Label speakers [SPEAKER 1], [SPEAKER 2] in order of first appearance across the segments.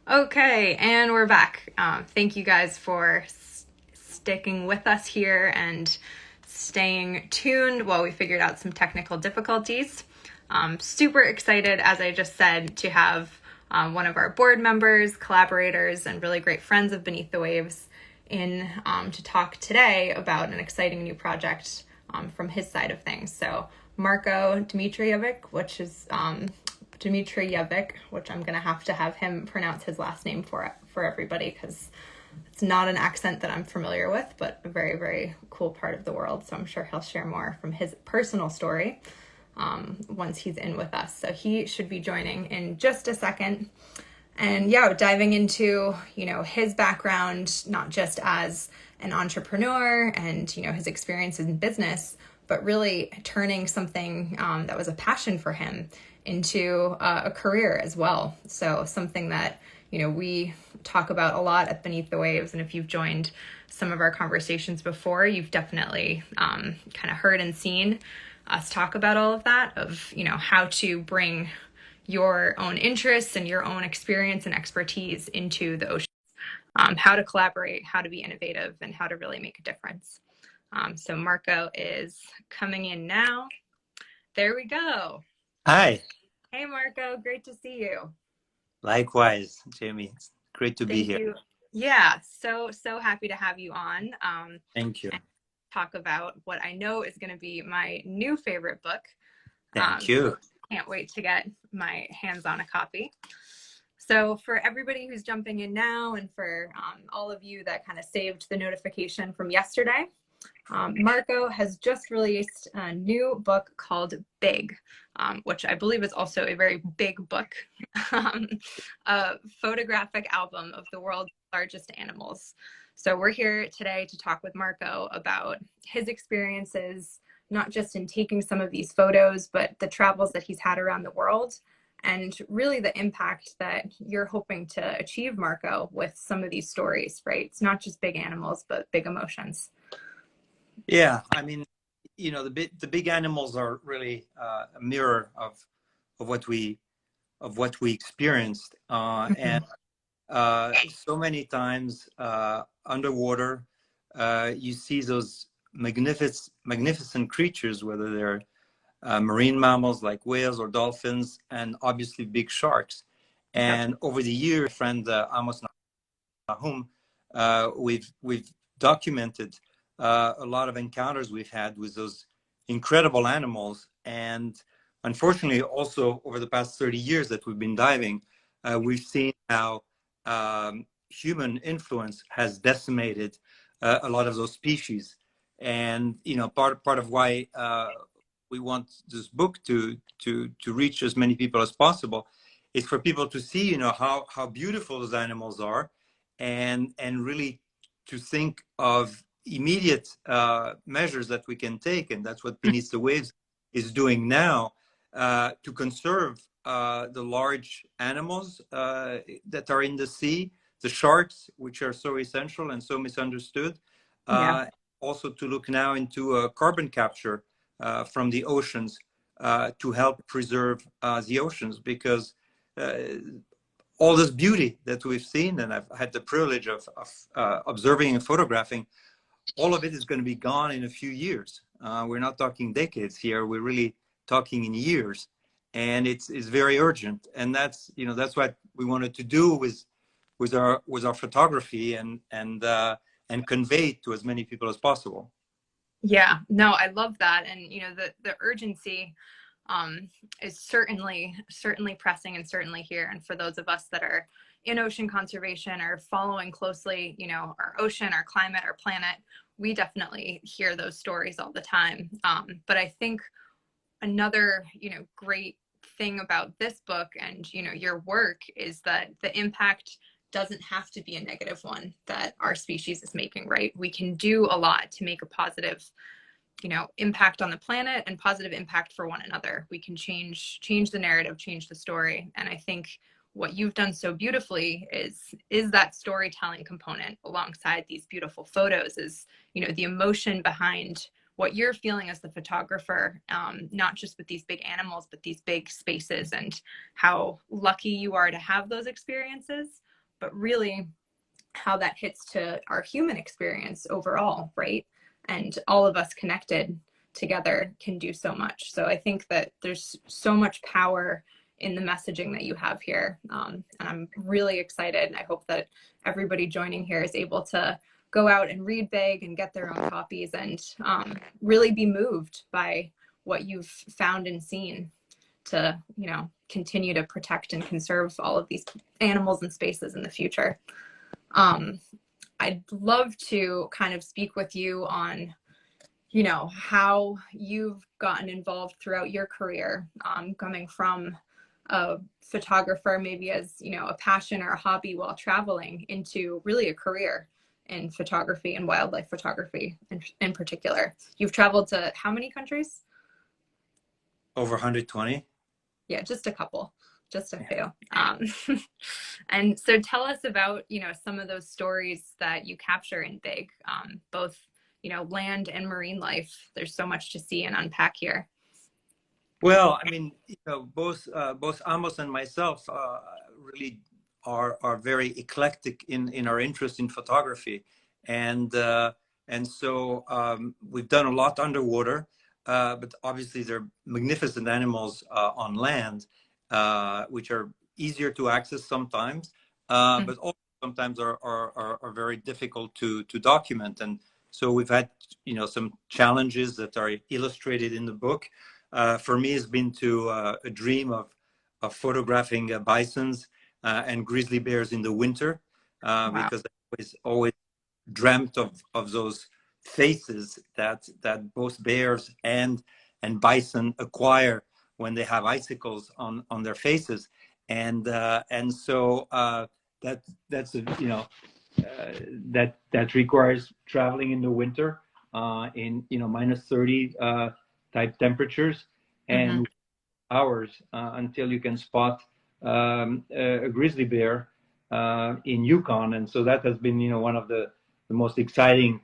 [SPEAKER 1] Okay, and we're back. Thank you guys for sticking with us here and staying tuned while we figured out some technical difficulties. Super excited, as I just said, to have one of our board members, collaborators, and really great friends of Beneath the Waves in to talk today about an exciting new project from his side of things. So Marko Dimitrijevic, which I'm going to have him pronounce his last name for everybody because it's not an accent that I'm familiar with, but a very, very cool part of the world. So I'm sure he'll share more from his personal story once he's in with us. So he should be joining in just a second. And yeah, diving into, his background, not just as an entrepreneur and, his experience in business, but really turning something that was a passion for him into a career as well. So something that, we talk about a lot at Beneath the Waves. And if you've joined some of our conversations before, you've definitely kind of heard and seen us talk about all of that, of, how to bring your own interests and your own experience and expertise into the ocean, how to collaborate, how to be innovative, and how to really make a difference. So Marko is coming in now. There we go.
[SPEAKER 2] Hi.
[SPEAKER 1] Hey, Marko, great to see you.
[SPEAKER 2] Likewise, Jamie. It's great to be
[SPEAKER 1] Thank
[SPEAKER 2] here.
[SPEAKER 1] you. Yeah, so happy to have you on.
[SPEAKER 2] Thank you.
[SPEAKER 1] And talk about what I know is going to be my new favorite book.
[SPEAKER 2] Thank you.
[SPEAKER 1] Can't wait to get my hands on a copy. So for everybody who's jumping in now, and for all of you that kind of saved the notification from yesterday, Marko has just released a new book called Big, which I believe is also a very big book, a photographic album of the world's largest animals. So we're here today to talk with Marko about his experiences, not just in taking some of these photos, but the travels that he's had around the world, and really the impact that you're hoping to achieve, Marko, with some of these stories, right? It's not just big animals, but big emotions.
[SPEAKER 2] Yeah, I mean, the big animals are really a mirror of what we experienced, and so many times underwater, you see those magnificent creatures, whether they're marine mammals like whales or dolphins, and obviously big sharks. And over the years, friend Amos Nachoum, we've documented a lot of encounters we've had with those incredible animals. And unfortunately, also over the past 30 years that we've been diving, we've seen how human influence has decimated a lot of those species. And part of why we want this book to reach as many people as possible is for people to see how beautiful those animals are, and really to think of immediate measures that we can take. And that's what Beneath the Waves is doing now, to conserve the large animals that are in the sea, the sharks, which are so essential and so misunderstood. Also to look now into carbon capture from the oceans to help preserve the oceans, because all this beauty that we've seen, and I've had the privilege of observing and photographing, all of it is going to be gone in a few years. We're not talking decades here. We're really talking in years, and it's very urgent. And that's what we wanted to do with our photography, and convey it to as many people as possible.
[SPEAKER 1] Yeah, no, I love that. And the urgency is certainly pressing, and certainly here. And for those of us that are in ocean conservation or following closely, our ocean, our climate, our planet, we definitely hear those stories all the time. But I think another, great thing about this book and, your work is that the impact doesn't have to be a negative one that our species is making, right? We can do a lot to make a positive, impact on the planet, and positive impact for one another. We can change the narrative, change the story. And I think what you've done so beautifully is that storytelling component alongside these beautiful photos, is, the emotion behind what you're feeling as the photographer, not just with these big animals, but these big spaces, and how lucky you are to have those experiences, but really how that hits to our human experience overall, right? And all of us connected together can do so much. So I think that there's so much power in the messaging that you have here. And I'm really excited. I hope that everybody joining here is able to go out and read big and get their own copies and really be moved by what you've found and seen to, you know, continue to protect and conserve all of these animals and spaces in the future. I'd love to kind of speak with you on, you know, how you've gotten involved throughout your career, coming from a photographer, maybe as, you know, a passion or a hobby while traveling, into really a career in photography and wildlife photography in particular. You've traveled to how many countries?
[SPEAKER 2] Over 120.
[SPEAKER 1] Yeah, just a couple, just a few. And so tell us about, you know, some of those stories that you capture in Big, both, you know, land and marine life. There's so much to see and unpack here.
[SPEAKER 2] Well, I mean, you know, both Amos and myself really are very eclectic in our interest in photography, and so we've done a lot underwater, but obviously there are magnificent animals on land, which are easier to access sometimes, but also sometimes are very difficult to document. And so we've had, you know, some challenges that are illustrated in the book. For me, it's been a dream of photographing bisons and grizzly bears in the winter,
[SPEAKER 1] Wow.
[SPEAKER 2] because I always dreamt of those faces that both bears and bison acquire when they have icicles on their faces, and so that's you know, that requires traveling in the winter in, you know, -30 type temperatures, and hours until you can spot a grizzly bear in Yukon. And so that has been, you know, one of the most exciting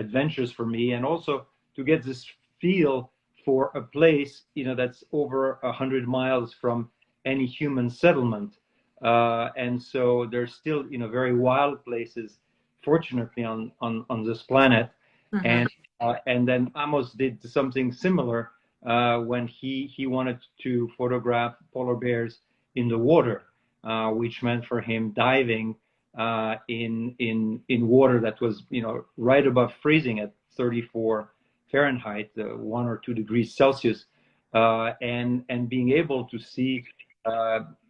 [SPEAKER 2] adventures for me, and also to get this feel for a place, you know, that's over 100 miles from any human settlement. And so there's still, you know, very wild places, fortunately, on this planet. And then Amos did something similar when he wanted to photograph polar bears in the water, which meant for him diving in water that was, you know, right above freezing at 34 Fahrenheit, 1 or 2 degrees Celsius, and being able to see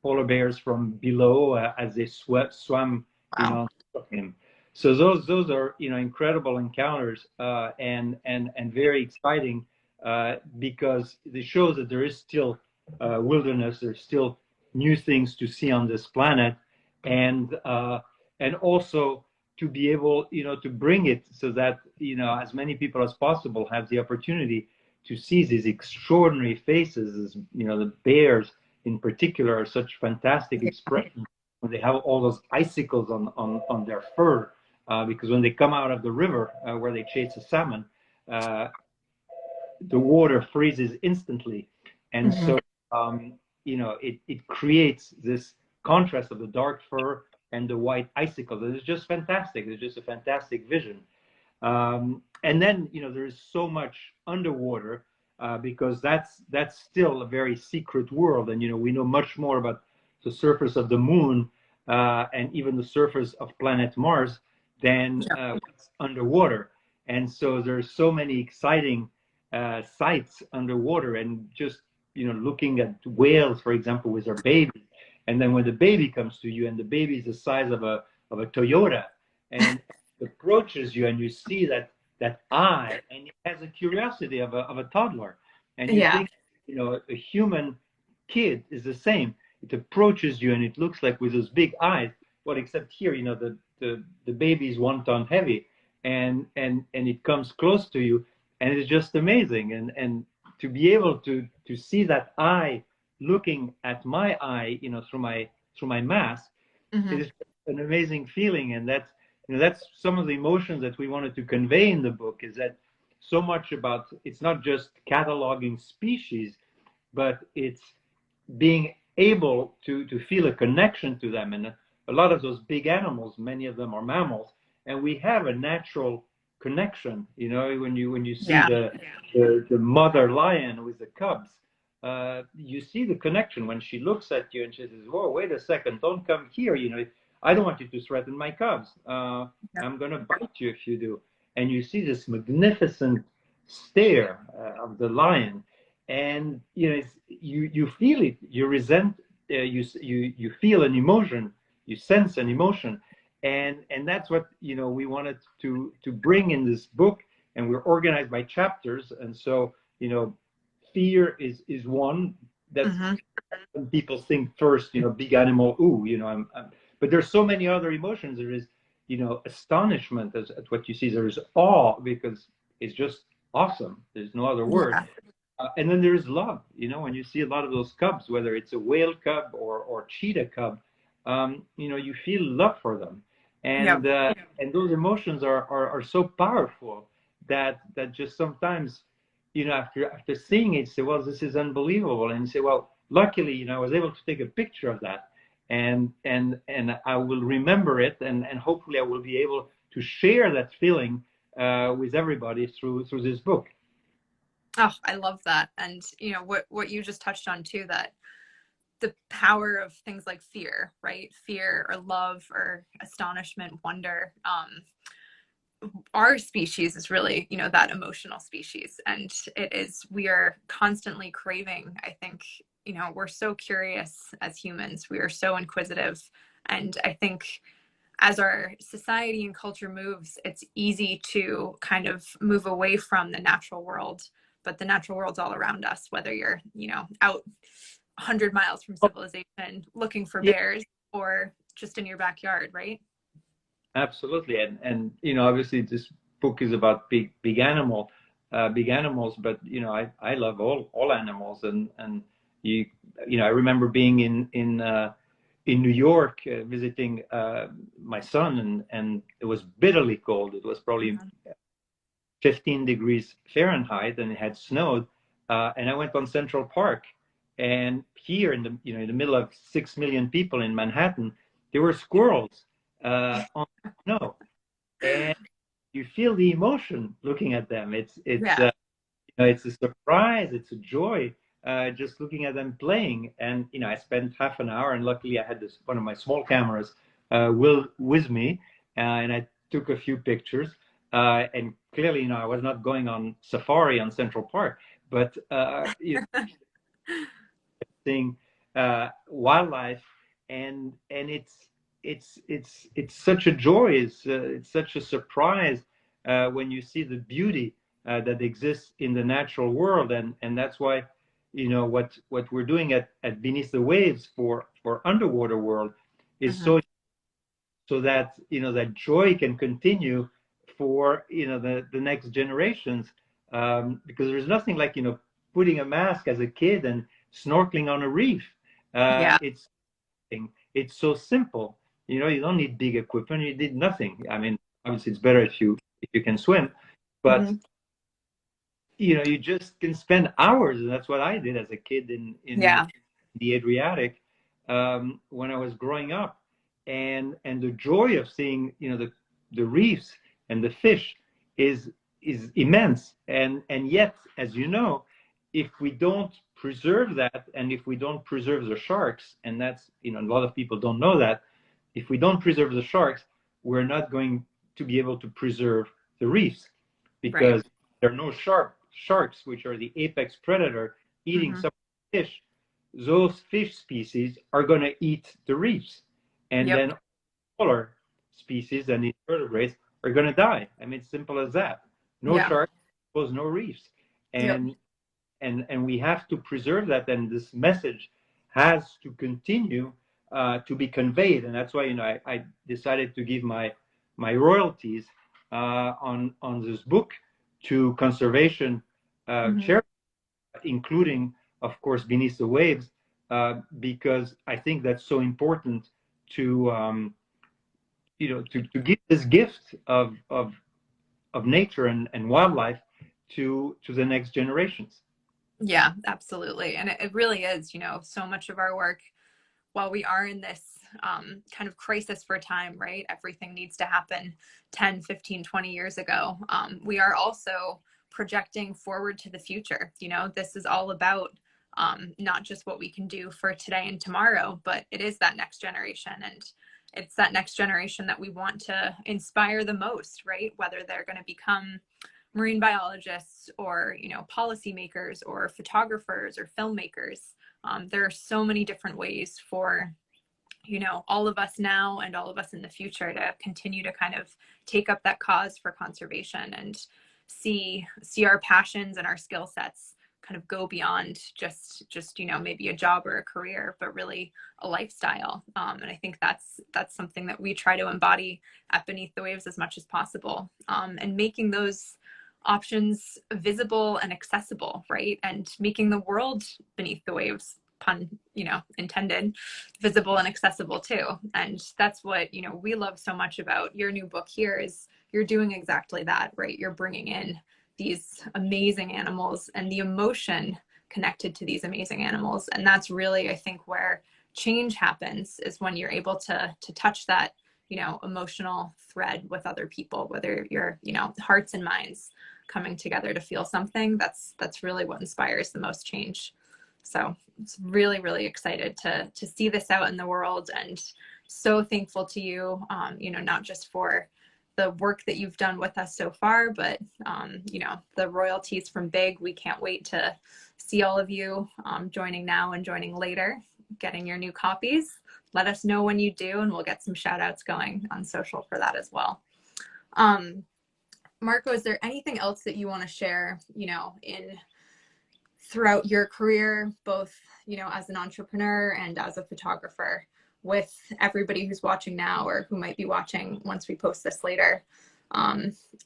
[SPEAKER 2] polar bears from below as they swam, you know, of him. So those are, you know, incredible encounters, and very exciting, because it shows that there is still wilderness. There's still new things to see on this planet, and also to be able, you know, to bring it so that, you know, as many people as possible have the opportunity to see these extraordinary faces. As, you know, the bears in particular are such fantastic expressions when they have all those icicles on their fur, because when they come out of the river where they chase a salmon, the water freezes instantly, and so you know, it creates this contrast of the dark fur and the white icicles. It's just fantastic. It's just a fantastic vision. And then, you know, there's so much underwater, because that's still a very secret world, and, you know, we know much more about the surface of the moon and even the surface of planet Mars than what's underwater. And so there's so many exciting sights underwater, and just, you know, looking at whales, for example, with their baby, and then when the baby comes to you, and the baby is the size of a Toyota, and approaches you, and you see that eye, and it has a curiosity of a toddler, and you think, you know, a human kid is the same. It approaches you, and it looks like with those big eyes. Well, except here, you know, the baby is 1 ton heavy, and it comes close to you, and it's just amazing. And to be able to see that eye looking at my eye, you know, through my mask, it is an amazing feeling. And that's, you know, that's some of the emotions that we wanted to convey in the book, is that so much about, it's not just cataloging species, but it's being able to feel a connection to them, and a lot of those big animals, many of them are mammals, and we have a natural connection. You know, when you see
[SPEAKER 1] Yeah.
[SPEAKER 2] the mother lion with the cubs, you see the connection when she looks at you and she says, "Whoa, wait a second, don't come here. You know, I don't want you to threaten my cubs. I'm going to bite you if you do." And you see this magnificent stare of the lion, and you know, you feel it. You resent. You feel an emotion. You sense an emotion, and that's what we wanted to bring in this book. And we're organized by chapters, and so fear is one. That's
[SPEAKER 1] Hmm.
[SPEAKER 2] when people think first, big animal, ooh, but there's so many other emotions. There is, astonishment at what you see. There's awe because it's just awesome. There's no other word.
[SPEAKER 1] Yeah.
[SPEAKER 2] And then there's love. When you see a lot of those cubs, whether it's a whale cub or cheetah cub, you feel love for them,
[SPEAKER 1] Yep.
[SPEAKER 2] and those emotions are so powerful that just sometimes, after seeing it, you say, well, this is unbelievable, and you say, well, luckily, I was able to take a picture of that, and I will remember it, and hopefully I will be able to share that feeling with everybody through this book.
[SPEAKER 1] Oh, I love that. And what you just touched on too, that the power of things like fear, right? Fear or love or astonishment, wonder. Our species is really, that emotional species. And we are constantly craving, I think, we're so curious as humans. We are so inquisitive. And I think as our society and culture moves, it's easy to kind of move away from the natural world, but the natural world's all around us, whether you're, out 100 miles from civilization looking for
[SPEAKER 2] Yeah,
[SPEAKER 1] bears or just in your backyard, right?
[SPEAKER 2] absolutely. And obviously this book is about big animals, but I love all animals, and I remember being in New York, visiting my son, and it was bitterly cold. It was probably 15 degrees Fahrenheit, and it had snowed. And I went on Central Park, and here in the middle of 6 million people in Manhattan, there were squirrels on the snow, and you feel the emotion looking at them.
[SPEAKER 1] Yeah.
[SPEAKER 2] It's a surprise, it's a joy, just looking at them playing. And I spent half an hour, and luckily I had one of my small cameras with me, and I took a few pictures. And clearly, I was not going on safari on Central Park, but seeing wildlife, and it's such a joy. It's such a surprise when you see the beauty that exists in the natural world, and that's why what we're doing at Beneath the Waves for Underwater World is
[SPEAKER 1] Hmm.
[SPEAKER 2] so that that joy can continue for the next generations, because there's nothing like putting a mask as a kid and snorkeling on a reef.
[SPEAKER 1] Yeah.
[SPEAKER 2] It's so simple. You don't need big equipment. You need nothing. I mean, obviously it's better if you can swim, but
[SPEAKER 1] Hmm.
[SPEAKER 2] you just can spend hours, and that's what I did as a kid in
[SPEAKER 1] Yeah.
[SPEAKER 2] the Adriatic, when I was growing up, and the joy of seeing the reefs and the fish is immense, and yet, as you know, if we don't preserve that, and if we don't preserve the sharks, and that's a lot of people don't know that, if we don't preserve the sharks, we're not going to be able to preserve the reefs,
[SPEAKER 1] Right.
[SPEAKER 2] because there are no sharks, which are the apex predator eating
[SPEAKER 1] Hmm.
[SPEAKER 2] some fish. Those fish species are going to eat the reefs, and
[SPEAKER 1] Yep.
[SPEAKER 2] then smaller species and invertebrates are going to die. I mean, it's simple as that. No
[SPEAKER 1] Yeah.
[SPEAKER 2] sharks equals no reefs,
[SPEAKER 1] Yep.
[SPEAKER 2] and we have to preserve that. And this message has to continue to be conveyed, and that's why I decided to give my royalties on this book to conservation
[SPEAKER 1] Hmm.
[SPEAKER 2] charities, including, of course, Beneath the Waves, because I think that's so important to to give this gift of nature and wildlife to the next generations.
[SPEAKER 1] Yeah, absolutely. And it really is, so much of our work while we are in this kind of crisis for time, right? Everything needs to happen 10, 15, 20 years ago. We are also projecting forward to the future. You know, this is all about not just what we can do for today and tomorrow, but it is that next generation. And it's that next generation that we want to inspire the most, right? Whether they're going to become marine biologists or, you know, policymakers or photographers or filmmakers. There are so many different ways for, you know, all of us now and all of us in the future to continue to kind of take up that cause for conservation and see our passions and our skill sets kind of go beyond just you know, maybe a job or a career, but really a lifestyle. And I think that's something that we try to embody at Beneath the Waves as much as possible, and making those options visible and accessible, right? And making the world beneath the waves, pun, you know, intended, visible and accessible too. And that's what, you know, we love so much about your new book here is you're doing exactly that, right? You're bringing in these amazing animals and the emotion connected to these amazing animals. And that's really, I think, where change happens, is when you're able to touch that, you know, emotional thread with other people, whether you're, you know, hearts and minds coming together to feel something. That's really what inspires the most change. So it's really, really excited to see this out in the world, and so thankful to you, you know, not just for the work that you've done with us so far, but, you know, the royalties from Big. We can't wait to see all of you joining now and joining later, getting your new copies. Let us know when you do, and we'll get some shout outs going on social for that as well. Marko, is there anything else that you want to share, you know, throughout your career, both, you know, as an entrepreneur and as a photographer, with everybody who's watching now or who might be watching once we post this later,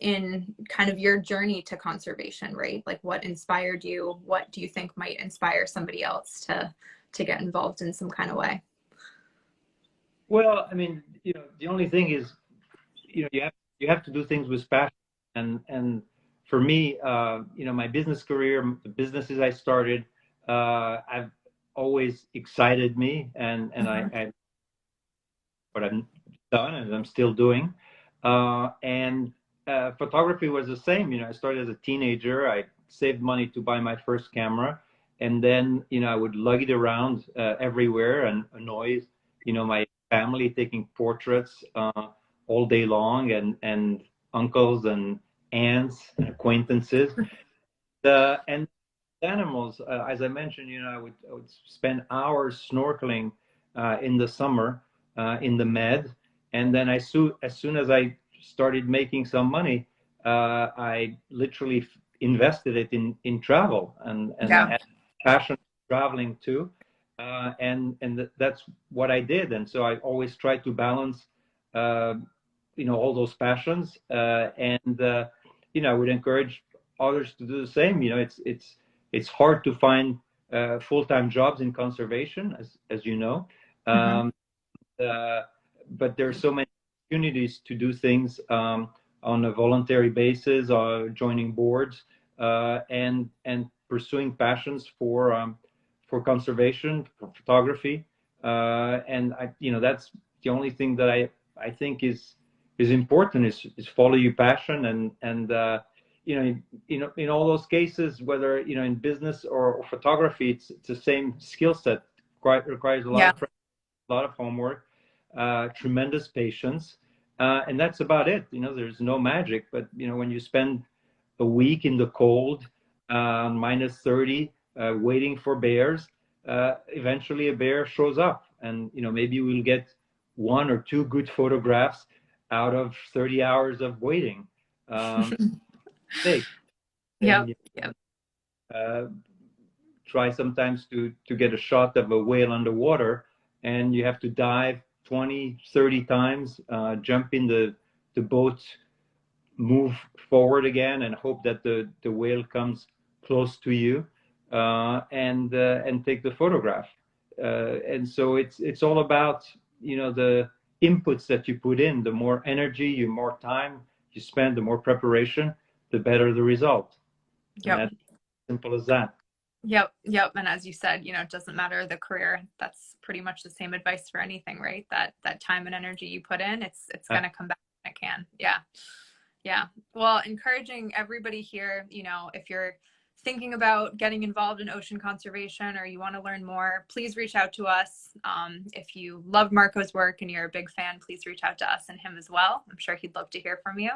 [SPEAKER 1] in kind of your journey to conservation, right? Like, what inspired you? What do you think might inspire somebody else to get involved in some kind of way?
[SPEAKER 2] Well, I mean, you know, the only thing is, you know, you have to do things with passion. And for me, you know, my business career, the businesses I started, I've always excited me, and I what I've done and I'm still doing. And photography was the same. You know, I started as a teenager. I saved money to buy my first camera, and then, you know, I would lug it around everywhere and annoy, you know, my family, taking portraits all day long, and uncles and aunts and acquaintances. And animals, as I mentioned, you know, I would spend hours snorkeling in the summer in the Med, and then as soon as I started making some money, I literally invested it in travel, and
[SPEAKER 1] Yeah.
[SPEAKER 2] I had passion for traveling too, and that's what I did, and so I always tried to balance, you know, all those passions, and you know, I would encourage others to do the same. You know, it's hard to find full-time jobs in conservation, as you know.
[SPEAKER 1] Mm-hmm.
[SPEAKER 2] But there are so many opportunities to do things on a voluntary basis, or joining boards, and pursuing passions for conservation, for photography, and you know, that's the only thing that I think is important, is follow your passion, and you know, in all those cases, whether, you know, in business or photography, it's the same skill set. Requires a lot
[SPEAKER 1] Yeah.
[SPEAKER 2] of practice, a lot of homework, tremendous patience, and that's about it. You know, there's no magic, but, you know, when you spend a week in the cold, -30, waiting for bears, eventually a bear shows up, and, you know, maybe we'll get one or two good photographs out of 30 hours of waiting. Take
[SPEAKER 1] Yep.
[SPEAKER 2] and
[SPEAKER 1] Yep.
[SPEAKER 2] uh, try sometimes to get a shot of a whale underwater, and you have to dive 20, 30 times, jump in the boat, move forward again, and hope that the whale comes close to you, and take the photograph. And so it's all about, you know, the inputs that you put in. The more energy, the more time you spend, the more preparation, the better the result. And
[SPEAKER 1] Yep.
[SPEAKER 2] that's simple as that.
[SPEAKER 1] Yep, yep. And as you said, you know, it doesn't matter the career. That's pretty much the same advice for anything, right? That time and energy you put in, it's
[SPEAKER 2] Uh,
[SPEAKER 1] gonna come back when it can. Yeah. Yeah. Well, encouraging everybody here, you know, if you're thinking about getting involved in ocean conservation or you want to learn more, please reach out to us. If you love Marko's work and you're a big fan, please reach out to us and him as well. I'm sure he'd love to hear from you.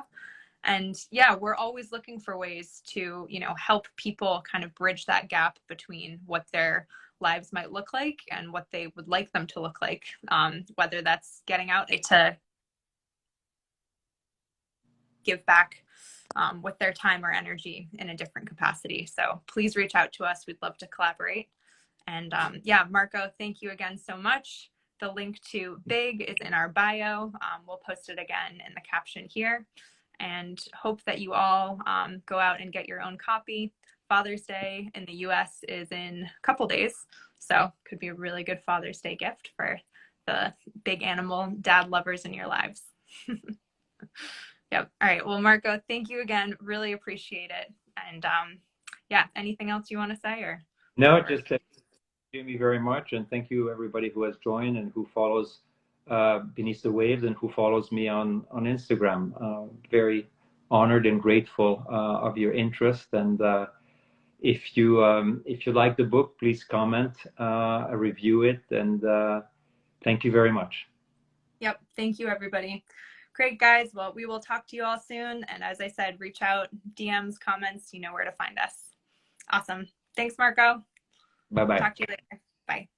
[SPEAKER 1] And yeah, we're always looking for ways to, you know, help people kind of bridge that gap between what their lives might look like and what they would like them to look like, whether that's getting out to give back with their time or energy in a different capacity. So please reach out to us. We'd love to collaborate. And yeah, Marko, thank you again so much. The link to Big is in our bio. We'll post it again in the caption here. And hope that you all go out and get your own copy. Father's Day in the US is in a couple days. So could be a really good Father's Day gift for the big animal dad lovers in your lives. Yep. All right. Well, Marko, thank you again. Really appreciate it. And yeah, anything else you want to say
[SPEAKER 2] no,
[SPEAKER 1] or
[SPEAKER 2] just thank you, Jamie, very much, and thank you everybody who has joined and who follows Beneath the Waves and who follows me on Instagram. Very honored and grateful of your interest. And if you like the book, please comment, review it, and thank you very much.
[SPEAKER 1] Yep. Thank you, everybody. Great, guys. Well, we will talk to you all soon. And as I said, reach out, DMs, comments, you know where to find us. Awesome. Thanks, Marko.
[SPEAKER 2] Bye bye.
[SPEAKER 1] Talk to you later. Bye.